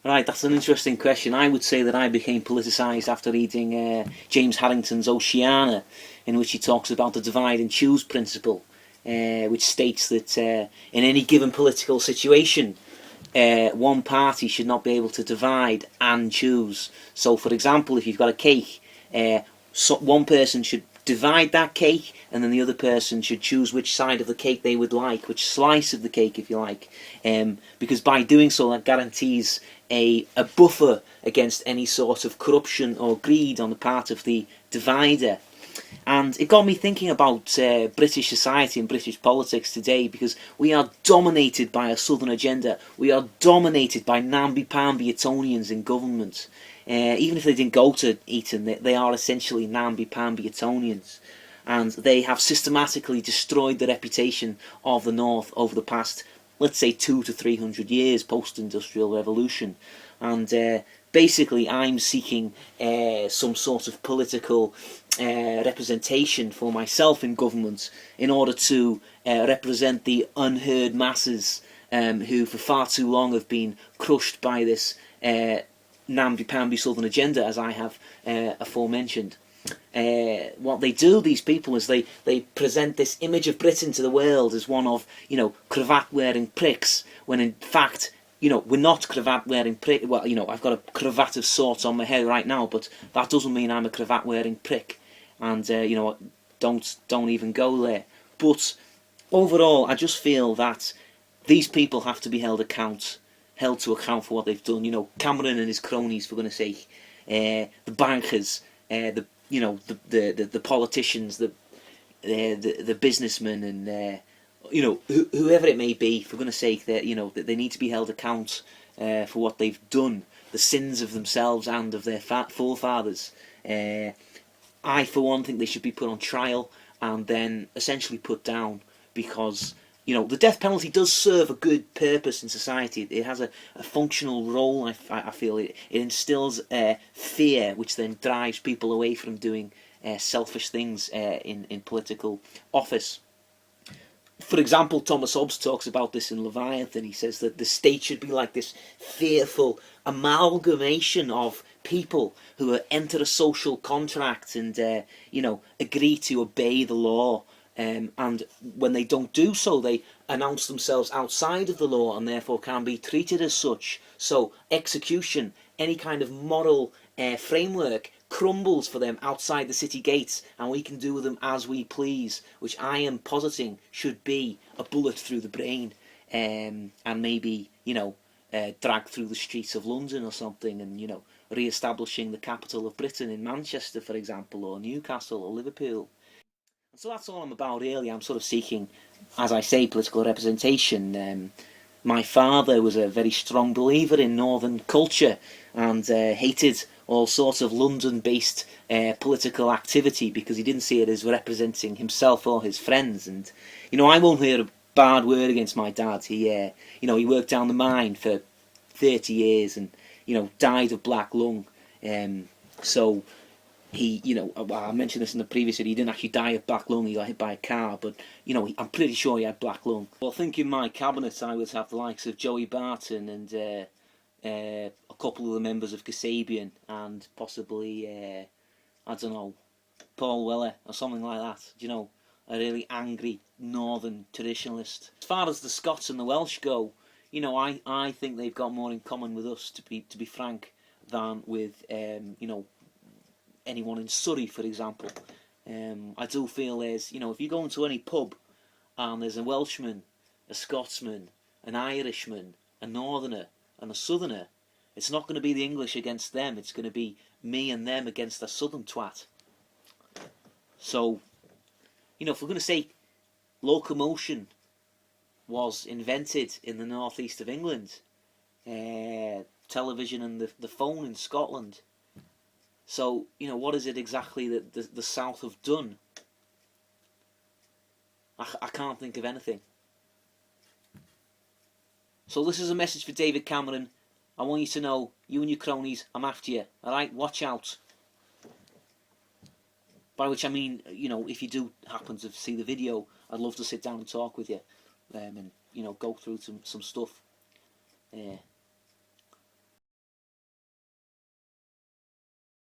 Right, that's an interesting question. I would say that I became politicised after reading James Harrington's Oceana, in which he talks about the divide and choose principle, which states that in any given political situation, one party should not be able to divide and choose. So, for example, if you've got a cake, one person should divide that cake, and then the other person should choose which side of the cake they would like, which slice of the cake, if you like, because by doing so, that guarantees a buffer against any sort of corruption or greed on the part of the divider. And it got me thinking about British society and British politics today, because we are dominated by a southern agenda. We are dominated by namby-pamby Etonians in government. Even if they didn't go to Eton, they are essentially namby-pamby Etonians. And they have systematically destroyed the reputation of the North over the past, let's say, 200 to 300 years post-industrial revolution. And basically I'm seeking some sort of political representation for myself in government in order to represent the unheard masses who for far too long have been crushed by this namby-pamby southern agenda, as I have aforementioned. What they do, these people, is they present this image of Britain to the world as one of, cravat-wearing pricks, when in fact, we're not cravat-wearing prick. Well, I've got a cravat of sorts on my head right now, but that doesn't mean I'm a cravat-wearing prick. And, don't even go there. But overall, I just feel that these people have to be held to account for what they've done. Cameron and his cronies, for goodness sake, the bankers, the politicians, the businessmen, and whoever it may be, for goodness sake, that they need to be held account for what they've done, the sins of themselves and of their forefathers. I, for one, think they should be put on trial and then essentially put down, because the death penalty does serve a good purpose in society. It has a functional role. I feel it instills fear, which then drives people away from doing selfish things in political office. For example, Thomas Hobbes talks about this in Leviathan. He says that the state should be like this fearful amalgamation of people who enter a social contract and agree to obey the law. And when they don't do so, they announce themselves outside of the law and therefore can be treated as such. So execution, any kind of moral framework, crumbles for them outside the city gates, and we can do with them as we please, which I am positing should be a bullet through the brain, and maybe dragged through the streets of London or something, and re-establishing the capital of Britain in Manchester, for example, or Newcastle or Liverpool. And so that's all I'm about, really. I'm sort of seeking, as I say, political representation. My father was a very strong believer in northern culture and hated all sorts of London-based political activity because he didn't see it as representing himself or his friends. And I won't hear a bad word against my dad. He worked down the mine for 30 years and died of black lung. So he, I mentioned this in the previous video, he didn't actually die of black lung, he got hit by a car, but, I'm pretty sure he had black lung. Well, I think in my cabinet I would have the likes of Joey Barton and a couple of the members of Kasabian and possibly, Paul Weller or something like that, a really angry northern traditionalist. As far as the Scots and the Welsh go, I think they've got more in common with us, to be frank, than with, anyone in Surrey, for example. I do feel there's, if you go into any pub and there's a Welshman, a Scotsman, an Irishman, a Northerner and a Southerner, it's not going to be the English against them, it's going to be me and them against a southern twat. So, if we're going to say locomotion was invented in the northeast of England, television and the phone in Scotland, so, what is it exactly that the South have done? I can't think of anything. So this is a message for David Cameron. I want you to know, you and your cronies, I'm after you. Alright, watch out. By which I mean, if you do happen to see the video, I'd love to sit down and talk with you. And, go through some stuff.